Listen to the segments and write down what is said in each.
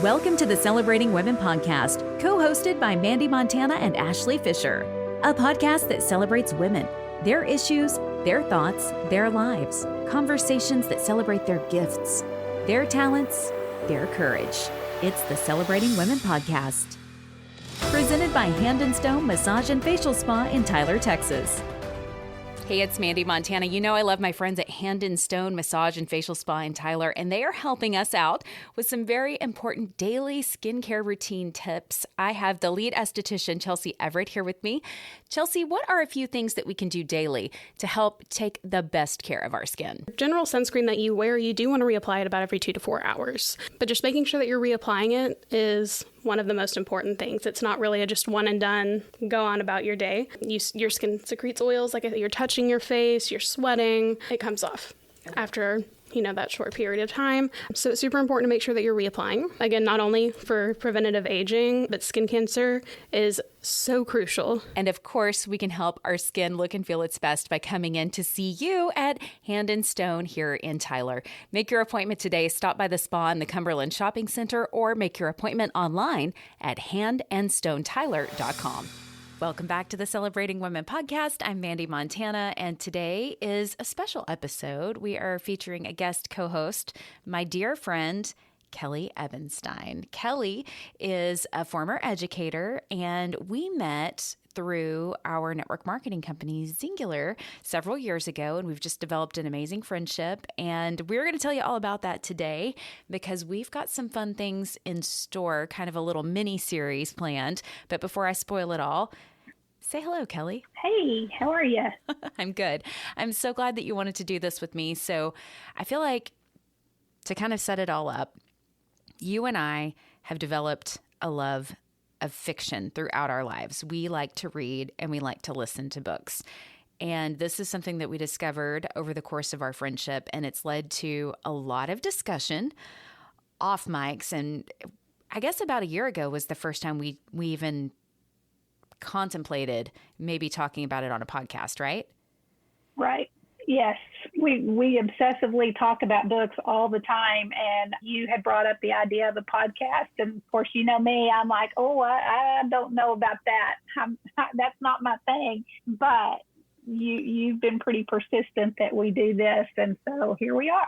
Welcome to the Celebrating Women podcast, co-hosted by Mandee Montana and Ashley Fisher, a podcast that celebrates women, their issues, their thoughts, their lives, conversations that celebrate their gifts, their talents, their courage. It's the Celebrating Women podcast. Presented by Hand & Stone Massage and Facial Spa in Tyler, Texas. Hey, it's Mandee Montana. You know I love my friends at Hand & Stone Massage and Facial Spa in Tyler, and they are helping us out with some very important daily skincare routine tips. I have the lead esthetician, Kellie Everett, here with me. Kellie, what are a few things that we can do daily to help take the best care of our skin? General sunscreen that you wear, you do want to reapply it about every 2 to 4 hours. But just making sure that you're reapplying it is one of the most important things. It's not really a just one and done, go on about your day. Your skin secretes oils, like you're touching your face, you're sweating, it comes off after that short period of time. So it's super important to make sure that you're reapplying. Again, not only for preventative aging, but skin cancer is so crucial. And of course, we can help our skin look and feel its best by coming in to see you at Hand & Stone here in Tyler. Make your appointment today. Stop by the spa in the Cumberland Shopping Center or make your appointment online at handandstonetyler.com. Welcome back to the Celebrating Women podcast. I'm Mandee Montana, and today is a special episode. We are featuring a guest co-host, my dear friend, Kellie Ebenstein. Kellie is a former educator, and we met through our network marketing company, Singular, several years ago, and we've just developed an amazing friendship, and we're going to tell you all about that today because we've got some fun things in store, kind of a little mini-series planned. But before I spoil it all, say hello, Kellie. Hey, how are you? I'm good. I'm so glad that you wanted to do this with me. So I feel like to kind of set it all up, you and I have developed a love of fiction throughout our lives. We like to read and we like to listen to books. And this is something that we discovered over the course of our friendship, and it's led to a lot of discussion off mics. And I guess about a year ago was the first time we even contemplated maybe talking about it on a podcast, right? Right. Yes. We obsessively talk about books all the time, and you had brought up the idea of a podcast. And of course, you know me, I'm like, I don't know about that. That's not my thing. But you've been pretty persistent that we do this, and so here we are.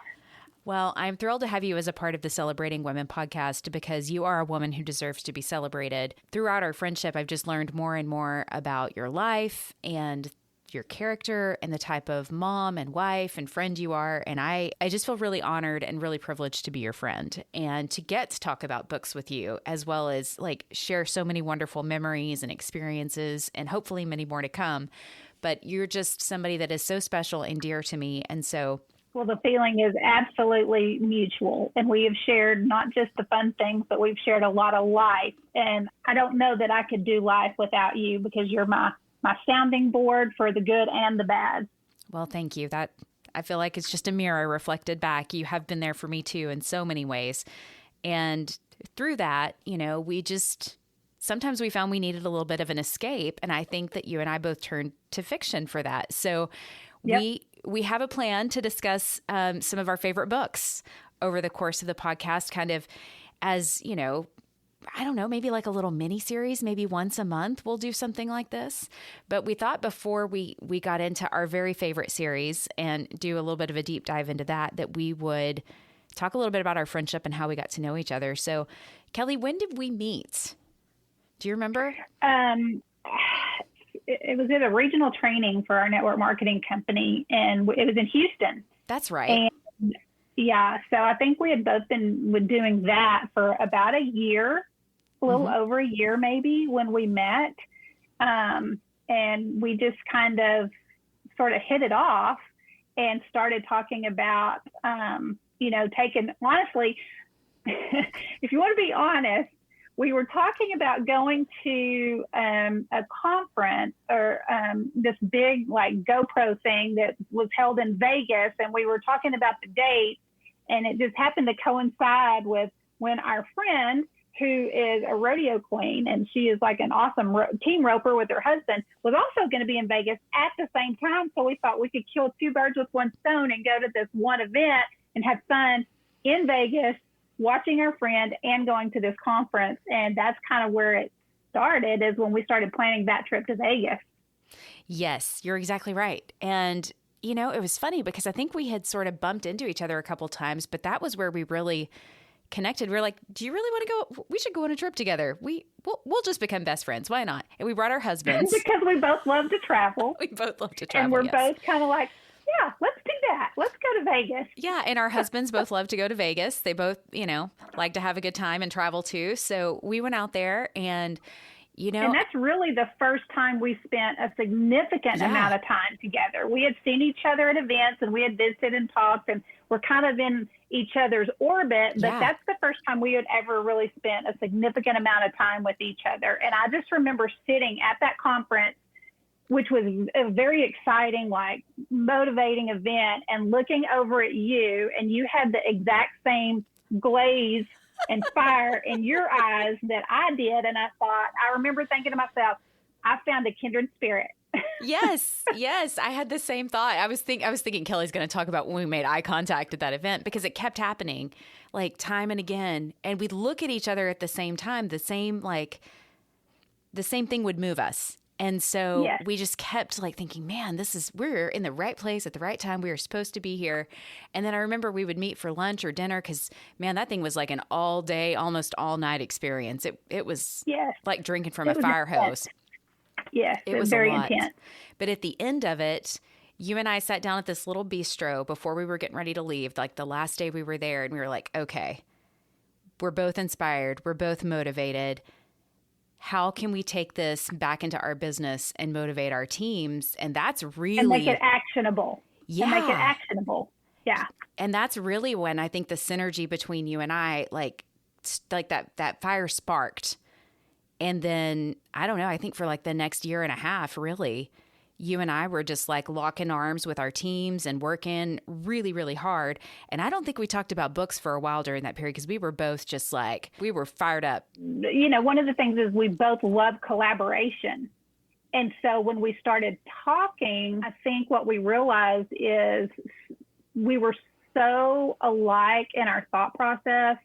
Well, I'm thrilled to have you as a part of the Celebrating Women podcast because you are a woman who deserves to be celebrated. Throughout our friendship, I've just learned more and more about your life and your character and the type of mom and wife and friend you are. And I just feel really honored and really privileged to be your friend and to get to talk about books with you, as well as share so many wonderful memories and experiences and hopefully many more to come. But you're just somebody that is so special and dear to me. And so well, the feeling is absolutely mutual, and we have shared not just the fun things, but we've shared a lot of life. And I don't know that I could do life without you because you're my sounding board for the good and the bad. Well, thank you. That I feel like it's just a mirror reflected back. You have been there for me too in so many ways. And through that, sometimes we found we needed a little bit of an escape. And I think that you and I both turned to fiction for that. So yep. We have a plan to discuss some of our favorite books over the course of the podcast, kind of as, I don't know, maybe like a little mini series, maybe once a month we'll do something like this. But we thought before we got into our very favorite series and do a little bit of a deep dive into that we would talk a little bit about our friendship and how we got to know each other. So Kellie, when did we meet? Do you remember? It was at a regional training for our network marketing company, and it was in Houston. That's right. And yeah, so I think we had both been doing that for about a year, a little over a year maybe, when we met. And we just kind of sort of hit it off and started talking about, honestly, if you want to be honest, we were talking about going to a conference or this big GoPro thing that was held in Vegas, and we were talking about the date, and it just happened to coincide with when our friend, who is a rodeo queen, and she is like an awesome team roper with her husband, was also going to be in Vegas at the same time. So we thought we could kill two birds with one stone and go to this one event and have fun in Vegas watching our friend and going to this conference. And that's kind of where it started, is when we started planning that trip to Vegas. Yes, you're exactly right. And, you know, it was funny because I think we had sort of bumped into each other a couple times, but that was where we really connected. We're like, do you really want to go? We should go on a trip together. We'll just become best friends. Why not? And we brought our husbands. Because we both love to travel. We both love to travel. And we're both kind of like, yeah, let's do that. Let's go to Vegas. Yeah. And our husbands both love to go to Vegas. They both, you know, like to have a good time and travel too. So we went out there and, you know. And that's really the first time we spent a significant amount of time together. We had seen each other at events and we had visited and talked, and we're kind of in each other's orbit, but that's the first time we had ever really spent a significant amount of time with each other. And I just remember sitting at that conference, which was a very exciting, like motivating event, and looking over at you, and you had the exact same glaze and fire in your eyes that I did. And I remember thinking to myself, I found a kindred spirit. Yes. I had the same thought. I was thinking Kellie's going to talk about when we made eye contact at that event, because it kept happening like time and again. And we'd look at each other at the same time. The same thing would move us. And so we just kept like thinking, man, we're in the right place at the right time. We were supposed to be here. And then I remember we would meet for lunch or dinner, because, man, that thing was like an all day, almost all night experience. It was like drinking from a fire hose. Yes, it was very a lot. intense. But at the end of it, you and I sat down at this little bistro before we were getting ready to leave, like the last day we were there, and we were like, okay, we're both inspired. We're both motivated. How can we take this back into our business and motivate our teams? And that's really... And make it actionable. Yeah. And make it actionable. Yeah. And that's really when I think the synergy between you and I, like that fire sparked. And then, I don't know, I think for like the next year and a half, really, you and I were just like locking arms with our teams and working really, really hard. And I don't think we talked about books for a while during that period, because we were both just like, we were fired up. You know, one of the things is we both love collaboration. And so when we started talking, I think what we realized is we were so alike in our thought process.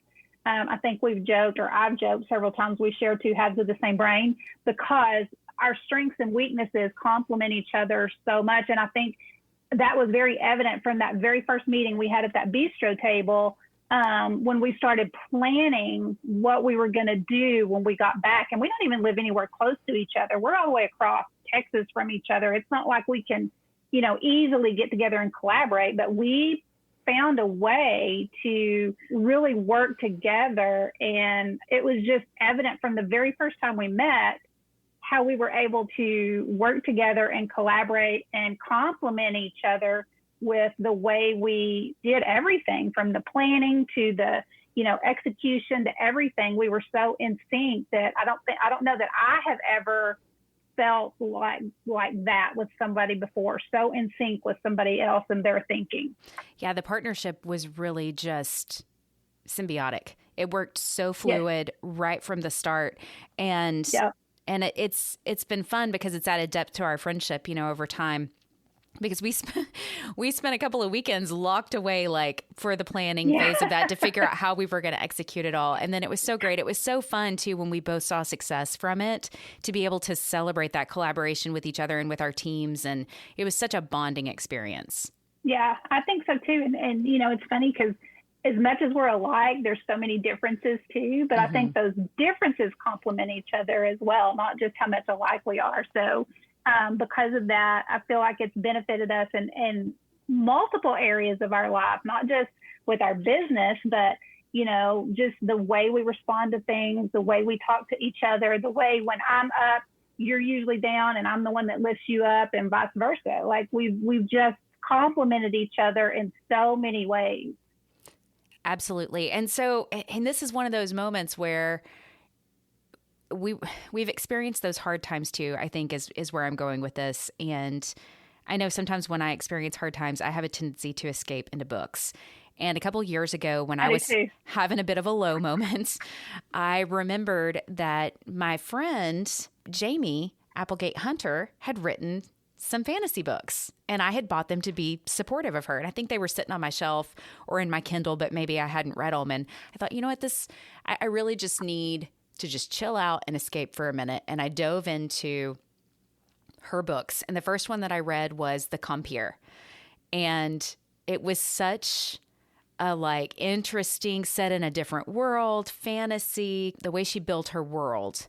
I think we've joked, or I've joked several times, we share two halves of the same brain, because our strengths and weaknesses complement each other so much. And I think that was very evident from that very first meeting we had at that bistro table, when we started planning what we were going to do when we got back. And we don't even live anywhere close to each other. We're all the way across Texas from each other. It's not like we can, you know, easily get together and collaborate, but we found a way to really work together. And it was just evident from the very first time we met how we were able to work together and collaborate and complement each other with the way we did everything, from the planning to the, you know, execution to everything. We were so in sync that I don't know that I have ever felt like that with somebody before, so in sync with somebody else and their thinking. Yeah, the partnership was really just symbiotic. It worked so fluid right from the start. And and it's been fun because it's added depth to our friendship, you know, over time. Because we spent a couple of weekends locked away, like, for the planning phase of that, to figure out how we were going to execute it all. And then it was so great. It was so fun, too, when we both saw success from it, to be able to celebrate that collaboration with each other and with our teams. And it was such a bonding experience. Yeah, I think so, too. And you know, it's funny because as much as we're alike, there's so many differences, too. But I think those differences complement each other as well, not just how much alike we are. So because of that, I feel like it's benefited us in multiple areas of our life, not just with our business, but, you know, just the way we respond to things, the way we talk to each other, the way when I'm up, you're usually down and I'm the one that lifts you up, and vice versa. Like we've just complemented each other in so many ways. Absolutely. And so, and this is one of those moments where we've experienced those hard times too, I think is where I'm going with this. And I know sometimes when I experience hard times, I have a tendency to escape into books. And a couple of years ago, when I was having a bit of a low moment, I remembered that my friend, Jamie Applegate Hunter, had written some fantasy books, and I had bought them to be supportive of her. And I think they were sitting on my shelf or in my Kindle, but maybe I hadn't read them. And I thought, you know what, I really just need to just chill out and escape for a minute. And I dove into her books. And the first one that I read was The Compeer. And it was such a interesting, set in a different world, fantasy, the way she built her world.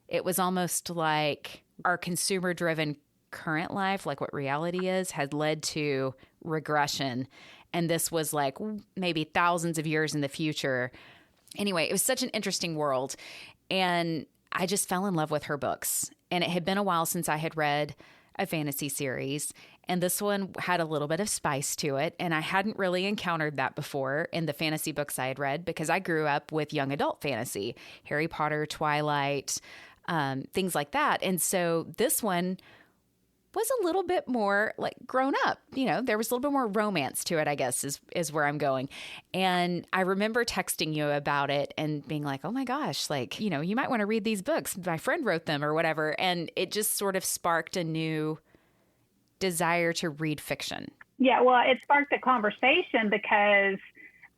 It was almost like our consumer-driven current life, like what reality is, had led to regression. And this was maybe thousands of years in the future. Anyway, it was such an interesting world. And I just fell in love with her books. And it had been a while since I had read a fantasy series. And this one had a little bit of spice to it. And I hadn't really encountered that before in the fantasy books I had read, because I grew up with young adult fantasy, Harry Potter, Twilight, things like that. And so this one was a little bit more grown up. There was a little bit more romance to it, I guess, is where I'm going. And I remember texting you about it and being like, oh my gosh, you might want to read these books. My friend wrote them or whatever. And it just sort of sparked a new desire to read fiction. Yeah, well, it sparked a conversation because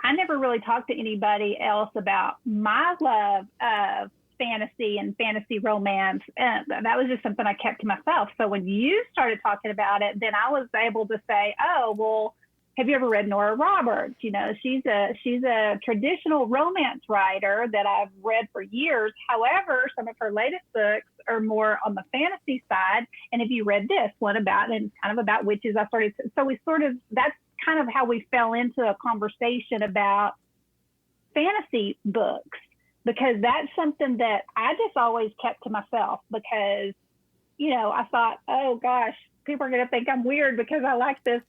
I never really talked to anybody else about my love of fantasy and fantasy romance. And that was just something I kept to myself. So when you started talking about it, then I was able to say, oh, well, have you ever read Nora Roberts? She's a traditional romance writer that I've read for years. However, some of her latest books are more on the fantasy side. And if you read this one about, and it's kind of about witches, that's kind of how we fell into a conversation about fantasy books, because that's something that I just always kept to myself because, I thought, oh gosh, people are going to think I'm weird because I like this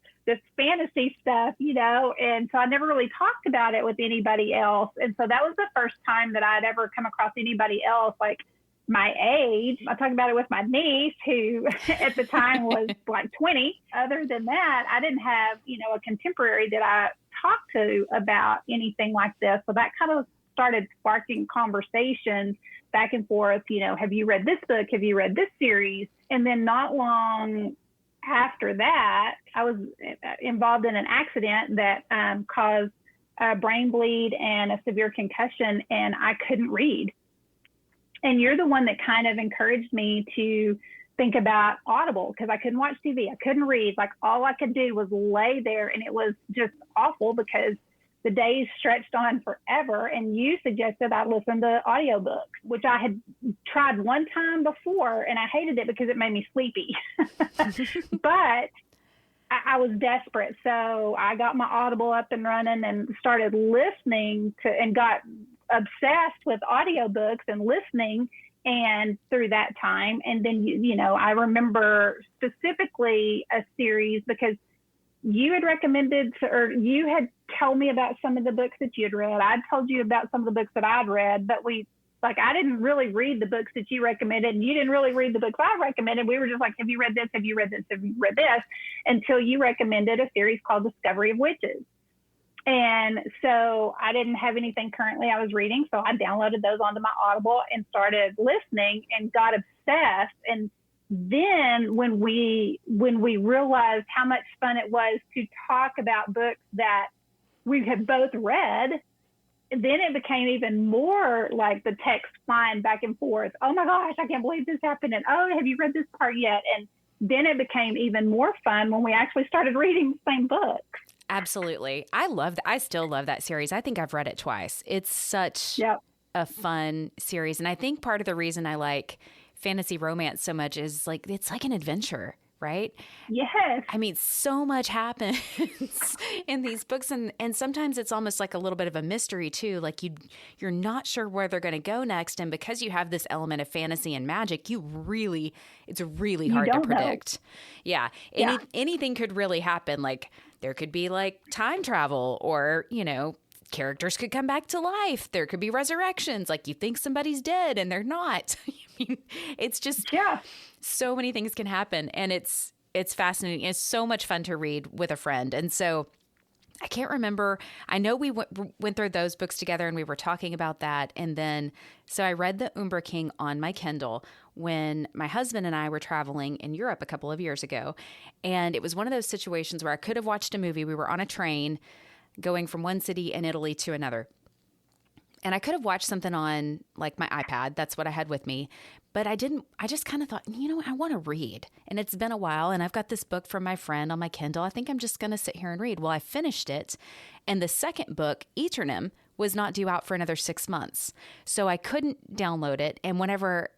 fantasy stuff, and so I never really talked about it with anybody else. And so that was the first time that I'd ever come across anybody else my age. I talked about it with my niece, who at the time was 20. Other than that, I didn't have, a contemporary that I talked to about anything like this. So that kind of started sparking conversations back and forth. Have you read this book? Have you read this series? And then not long after that, I was involved in an accident that caused a brain bleed and a severe concussion, and I couldn't read. And you're the one that kind of encouraged me to think about Audible, because I couldn't watch TV. I couldn't read. All I could do was lay there, and it was just awful because the days stretched on forever. And you suggested I listen to audiobooks, which I had tried one time before, and I hated it because it made me sleepy. But I was desperate. So I got my Audible up and running and started listening to, and got obsessed with audiobooks and listening. And through that time, and then, I remember specifically a series because you had recommended or you had told me about some of the books that you had read. I'd told you about some of the books that I'd read, but I didn't really read the books that you recommended, and you didn't really read the books I recommended. We were just have you read this? Have you read this? Have you read this? Until you recommended a series called Discovery of Witches. And so I didn't have anything currently I was reading. So I downloaded those onto my Audible and started listening and got obsessed. And then when we realized how much fun it was to talk about books that we had both read, then it became even more the text flying back and forth. Oh my gosh, I can't believe this happened. And oh, have you read this part yet? And then it became even more fun when we actually started reading the same books. Absolutely. I still love that series. I think I've read it twice. It's such a fun series. And I think part of the reason I like fantasy romance so much is it's like an adventure, right? Yes. I mean, so much happens in these books, and sometimes it's almost like a little bit of a mystery too. You're not sure where they're going to go next, and because you have this element of fantasy and magic, it's really hard to predict. Yeah. Anything could really happen. There could be time travel, or characters could come back to life. There could be resurrections. You think somebody's dead and they're not. It's just so many things can happen, and it's fascinating. It's so much fun to read with a friend. And so I can't remember. I know we went through those books together and we were talking about that. And then, so I read The Umber King on my Kindle when my husband and I were traveling in Europe a couple of years ago. And it was one of those situations where I could have watched a movie. We were on a train going from one city in Italy to another. And I could have watched something on like my iPad. That's what I had with me. But I didn't. I just kind of thought, I want to read. And it's been a while. And I've got this book from my friend on my Kindle. I think I'm just going to sit here and read. Well, I finished it. And the second book, Eternum, was not due out for another 6 months. So I couldn't download it. And whenever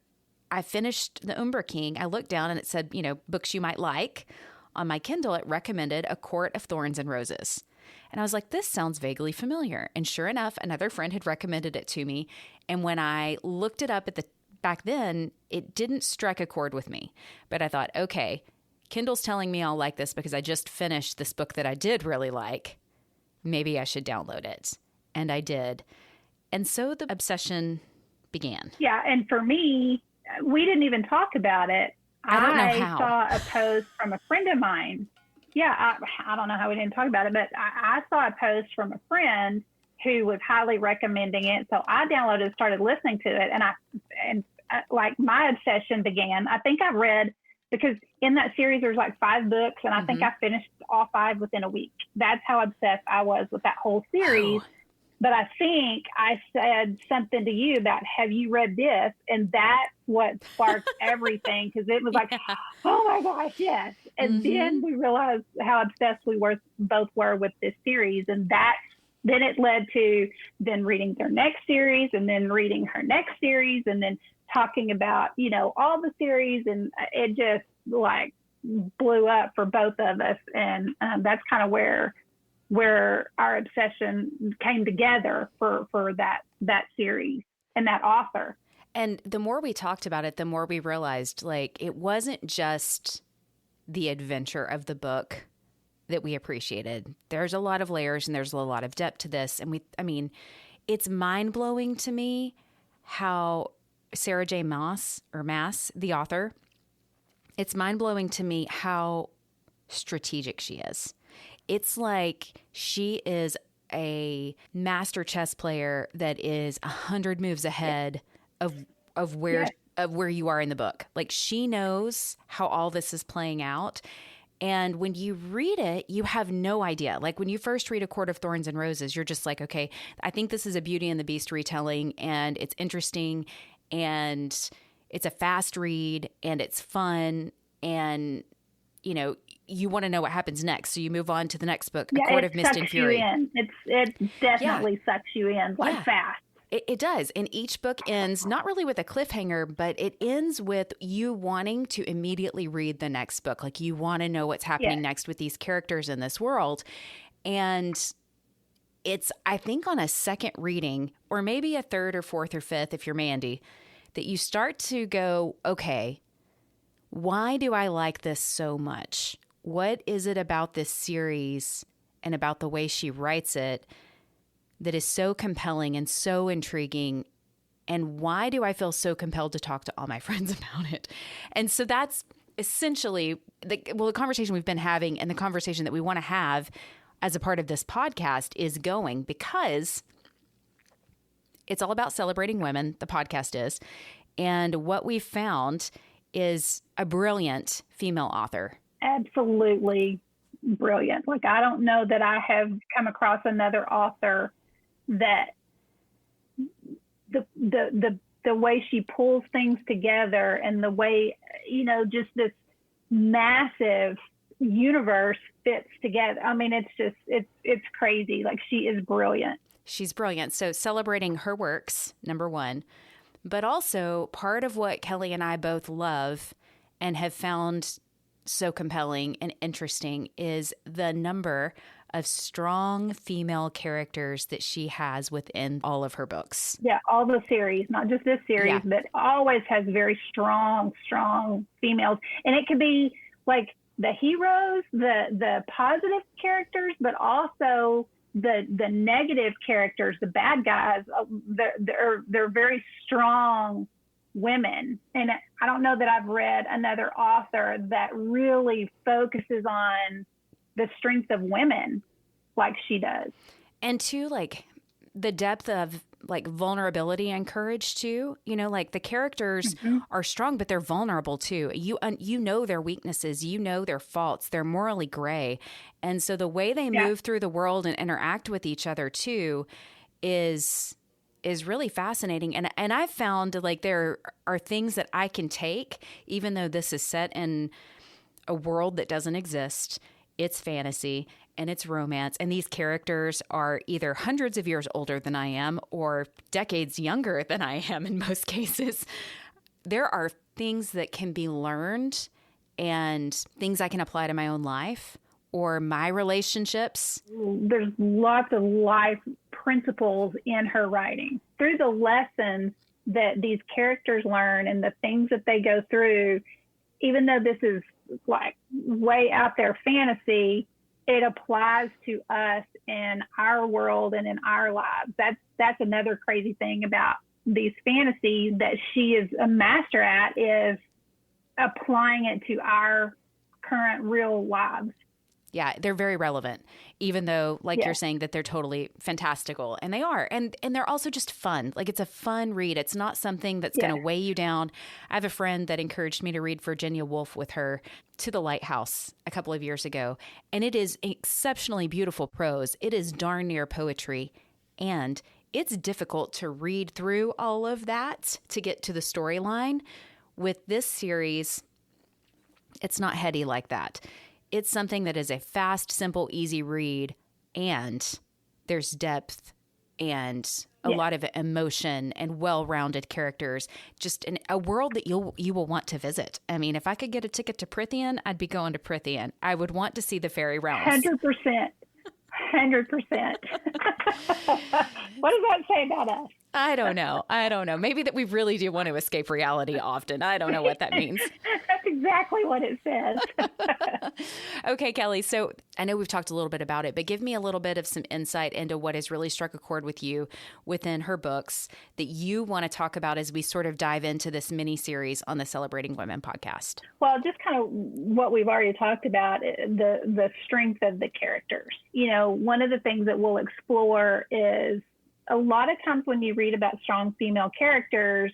I finished The Umber King, I looked down and it said, books you might like. On my Kindle, it recommended A Court of Thorns and Roses. And I was like, this sounds vaguely familiar. And sure enough, another friend had recommended it to me. And when I looked it up back then, it didn't strike a chord with me. But I thought, okay, Kindle's telling me I'll like this because I just finished this book that I did really like. Maybe I should download it. And I did. And so the obsession began. Yeah. And for me, we didn't even talk about it. I don't know how. I saw a post from a friend of mine. Yeah, I don't know how we didn't talk about it, but I saw a post from a friend who was highly recommending it. So I downloaded and started listening to it. And like my obsession began. I think I read, because in that series there's like 5 books, and I think I finished all 5 within a week. That's how obsessed I was with that whole series. Wow. But I think I said something to you about, have you read this? And that's what sparked everything, because it was like, oh my gosh, yes. And then we realized how obsessed we both were with this series. And then it led to then reading their next series, and then reading her next series, and then talking about, all the series. And it just like blew up for both of us. And that's kind of where our obsession came together for that series and that author. And the more we talked about it, the more we realized, like, it wasn't just the adventure of the book that we appreciated. There's a lot of layers and there's a lot of depth to this. And it's mind-blowing to me how Sarah J Maas, the author, it's mind-blowing to me how strategic she is. It's like she is a master chess player that is 100 moves ahead of where you are in the book. Like, she knows how all this is playing out. And when you read it, you have no idea. Like, when you first read A Court of Thorns and Roses, you're just like, okay, I think this is a Beauty and the Beast retelling, and it's interesting, and it's a fast read, and it's fun, and, you want to know what happens next. So you move on to the next book, A Court of Mist and Fury. It definitely sucks you in fast. It does. And each book ends not really with a cliffhanger, but it ends with you wanting to immediately read the next book. Like, you want to know what's happening next with these characters in this world. And it's, I think, on a second reading, or maybe a third or fourth or fifth, if you're Mandee, that you start to go, okay, why do I like this so much? What is it about this series and about the way she writes it that is so compelling and so intriguing? And why do I feel so compelled to talk to all my friends about it? And so that's essentially the conversation we've been having, and the conversation that we want to have as a part of this podcast is going, because it's all about celebrating women, the podcast is. And what we've found is a brilliant female author. Absolutely brilliant. Like, I don't know that I have come across another author that the way she pulls things together, and the way, just this massive universe fits together. I mean, it's crazy. Like, she is brilliant. She's brilliant. So celebrating her works, number one, but also part of what Kellie and I both love and have found so compelling and interesting is the number of strong female characters that she has within all of her books. Yeah, all the series, not just this series, but always has very strong females. And it could be like the heroes, the positive characters, but also the negative characters, the bad guys. They're very strong women. And I don't know that I've read another author that really focuses on the strength of women like she does. And two, like the depth of like vulnerability and courage too. You know, like the characters are strong, but they're vulnerable too. You know their weaknesses, you know their faults. They're morally gray, and so the way they move through the world and interact with each other too is really fascinating. And I've found like there are things that I can take, even though this is set in a world that doesn't exist. It's fantasy and it's romance. And these characters are either hundreds of years older than I am or decades younger than I am in most cases. There are things that can be learned and things I can apply to my own life or my relationships. There's lots of life principles in her writing. Through the lessons that these characters learn and the things that they go through, even though this is like way out there fantasy, it applies to us in our world and in our lives. That's another crazy thing about these fantasies that she is a master at, is applying it to our current real lives. Yeah, they're very relevant, even though, like you're saying, that they're totally fantastical. And they are. And they're also just fun. Like, it's a fun read. It's not something that's going to weigh you down. I have a friend that encouraged me to read Virginia Woolf with her to the Lighthouse a couple of years ago. And it is exceptionally beautiful prose. It is darn near poetry. And it's difficult to read through all of that to get to the storyline. With this series, it's not heady like that. It's something that is a fast, simple, easy read, and there's depth and a lot of emotion and well-rounded characters. Just a world that you will want to visit. I mean, if I could get a ticket to Prithian, I'd be going to Prithian. I would want to see the fairy realms. 100%. 100%. What does that say about us? I don't know. Maybe that we really do want to escape reality often. I don't know what that means. That's exactly what it says. Okay, Kellie. So I know we've talked a little bit about it, but give me a little bit of some insight into what has really struck a chord with you within her books that you want to talk about as we sort of dive into this mini series on the Celebrating Women podcast. Well, just kind of what we've already talked about, the strength of the characters. You know, one of the things that we'll explore is a lot of times when you read about strong female characters,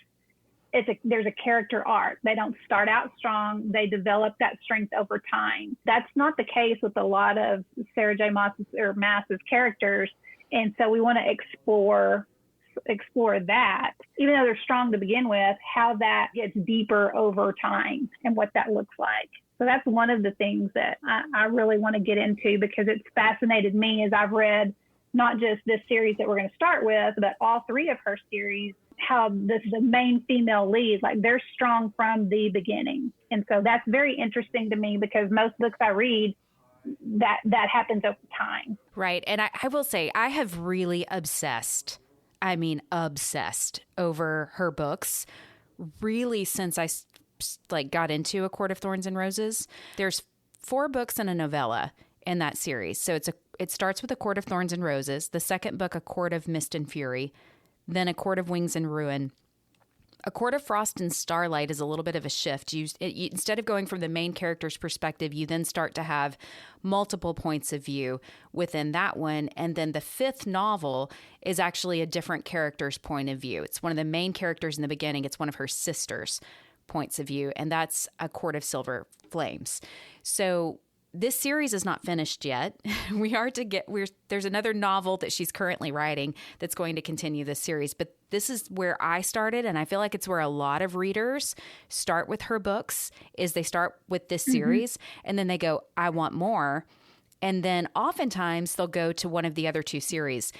there's a character arc. They don't start out strong. They develop that strength over time. That's not the case with a lot of Sarah J Maas's characters. And so we want to explore that, even though they're strong to begin with, how that gets deeper over time and what that looks like. So that's one of the things that I really want to get into, because it's fascinated me as I've read not just this series that we're going to start with, but all three of her series, how the main female lead, like they're strong from the beginning. And so that's very interesting to me, because most books I read, that happens over time. Right. And I will say, I have really obsessed over her books, really, since I got into A Court of Thorns and Roses. There's 4 books and a novella in that series. So it starts with A Court of Thorns and Roses, the second book, A Court of Mist and Fury, then A Court of Wings and Ruin. A Court of Frost and Starlight is a little bit of a shift. Instead of going from the main character's perspective, you then start to have multiple points of view within that one. And then the 5th novel is actually a different character's point of view. It's one of the main characters in the beginning. It's one of her sisters' points of view, and that's A Court of Silver Flames. So this series is not finished yet. There's another novel that she's currently writing that's going to continue this series, but this is where I started, and I feel like it's where a lot of readers start with her books, is they start with this series, and then they go, I want more, and then oftentimes they'll go to one of the other 2 series.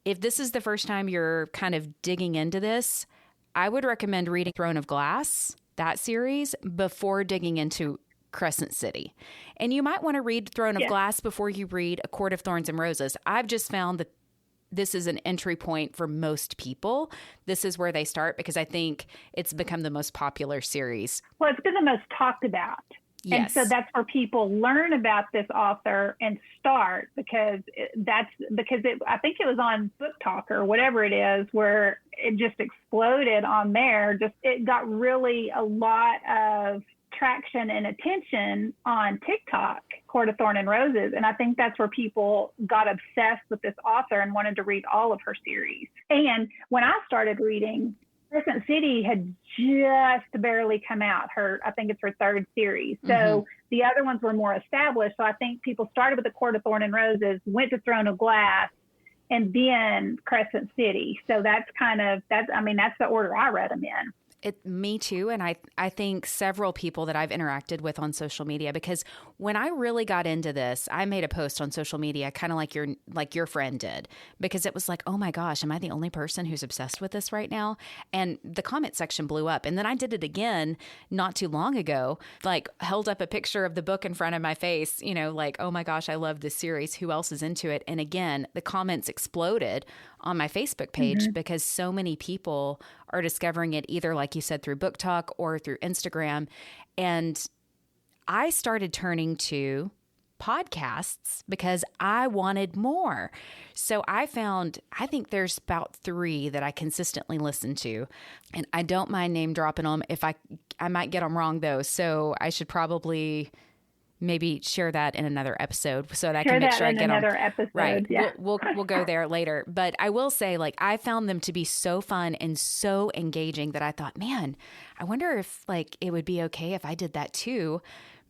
If this is the first time you're kind of digging into this, I would recommend reading Throne of Glass, that series, before digging into Crescent City. And you might want to read Throne of Glass before you read A Court of Thorns and Roses. I've just found that this is an entry point for most people. This is where they start, because I think it's become the most popular series. Well, it's been the most talked about. Yes. And so that's where people learn about this author and start, because I think it was on Book Talk or whatever it is, where it just exploded on there. It got really a lot of traction and attention on TikTok, Court of Thorns and Roses. And I think that's where people got obsessed with this author and wanted to read all of her series. And when I started reading, Crescent City had just barely come out. I think it's her third series. So the other ones were more established. So I think people started with the Court of Thorns and Roses, went to Throne of Glass, and then Crescent City. So that's the order I read them in. Me too. And I think several people that I've interacted with on social media, because when I really got into this, I made a post on social media, kind of like your friend did, because it was like, oh my gosh, am I the only person who's obsessed with this right now? And the comment section blew up. And then I did it again not too long ago, like held up a picture of the book in front of my face, like, oh my gosh, I love this series. Who else is into it? And again, the comments exploded on my Facebook page because so many people are discovering it, either like you said, through Book Talk or through Instagram. And I started turning to podcasts because I wanted more. So I think there's about 3 that I consistently listen to, and I don't mind name dropping them. If I might get them wrong though. So I should probably maybe share that in another episode so that I can make sure I get on another episode. Right. Yeah. We'll go there later. But I will say, like, I found them to be so fun and so engaging that I thought, man, I wonder if like it would be okay if I did that too,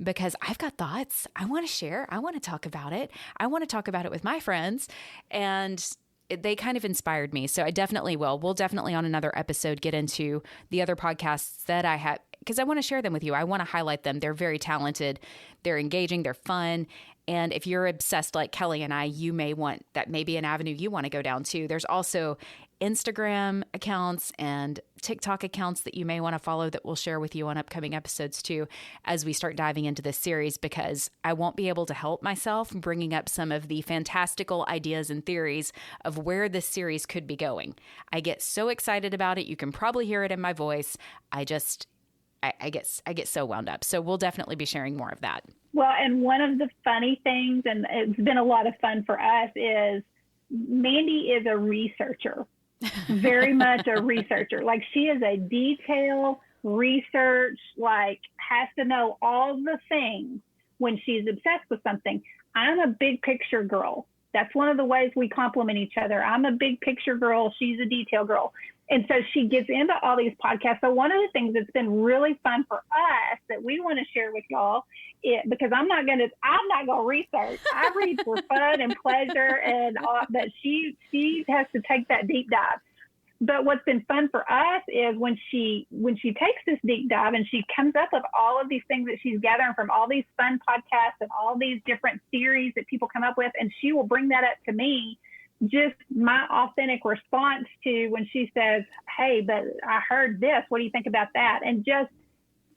because I've got thoughts I want to share. I want to talk about it. I want to talk about it with my friends, and they kind of inspired me. So I definitely will. We'll definitely on another episode get into the other podcasts that I have, because I want to share them with you. I want to highlight them. They're very talented. They're engaging. They're fun. And if you're obsessed like Kellie and I, you may want that, maybe an avenue you want to go down too. There's also Instagram accounts and TikTok accounts that you may want to follow that we'll share with you on upcoming episodes too, as we start diving into this series, because I won't be able to help myself bringing up some of the fantastical ideas and theories of where this series could be going. I get so excited about it. You can probably hear it in my voice. I get so wound up. So we'll definitely be sharing more of that. Well, and one of the funny things, and it's been a lot of fun for us, is Mandee is a researcher, very much a researcher. Like, she is a detail research, like has to know all the things when she's obsessed with something. I'm a big picture girl. That's one of the ways we complement each other. I'm a big picture girl. She's a detail girl. And so she gets into all these podcasts. So one of the things that's been really fun for us that we want to share with y'all, because I'm not going to research. I read for fun and pleasure, and but she has to take that deep dive. But what's been fun for us is when she takes this deep dive and she comes up with all of these things that she's gathering from all these fun podcasts and all these different theories that people come up with, and she will bring that up to me. Just my authentic response to when she says, hey, but I heard this, what do you think about that? And just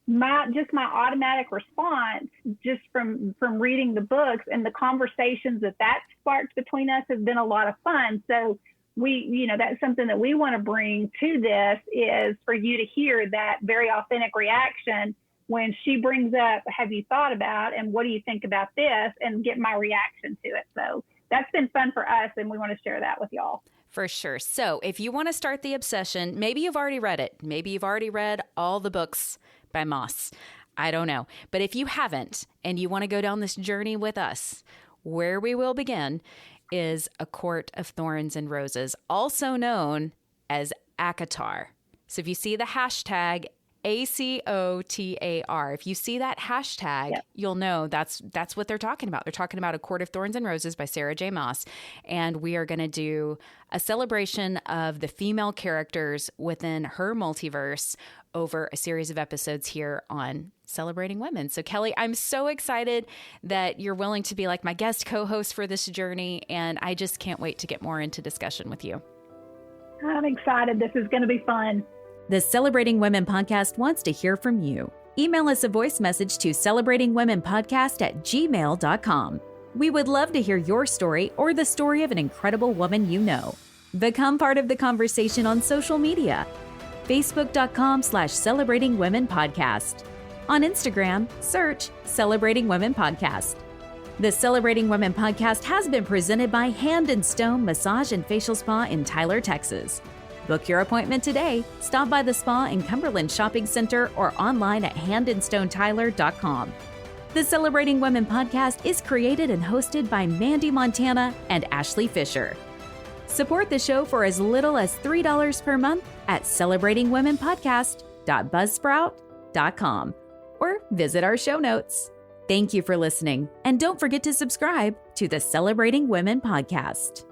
my automatic response, just from reading the books and the conversations that sparked between us, has been a lot of fun. So that's something that we want to bring to this, is for you to hear that very authentic reaction when she brings up, have you thought about, and what do you think about this, and get my reaction to it. So that's been fun for us, and we want to share that with y'all. For sure. So if you want to start the obsession, maybe you've already read it. Maybe you've already read all the books by Maas. I don't know. But if you haven't, and you want to go down this journey with us, where we will begin is A Court of Thorns and Roses, also known as ACOTAR. So if you see the hashtag ACOTAR, if you see that hashtag, yep, you'll know that's what they're talking about. They're talking about A Court of Thorns and Roses by Sarah J Maas. And we are going to do a celebration of the female characters within her multiverse over a series of episodes here on Celebrating Women. So Kellie, I'm so excited that you're willing to be like my guest co-host for this journey. And I just can't wait to get more into discussion with you. I'm excited. This is going to be fun. The Celebrating Women podcast wants to hear from you. Email us a voice message to celebratingwomenpodcast@gmail.com. We would love to hear your story or the story of an incredible woman you know. Become part of the conversation on social media. Facebook.com/celebratingwomenpodcast. On Instagram, search Celebrating Women Podcast. The Celebrating Women podcast has been presented by Hand and Stone Massage and Facial Spa in Tyler, Texas. Book your appointment today. Stop by the spa in Cumberland Shopping Center or online at handandstonetyler.com. The Celebrating Women podcast is created and hosted by Mandee Montana and Ashley Fisher. Support the show for as little as $3 per month at celebratingwomenpodcast.buzzsprout.com or visit our show notes. Thank you for listening, and don't forget to subscribe to the Celebrating Women podcast.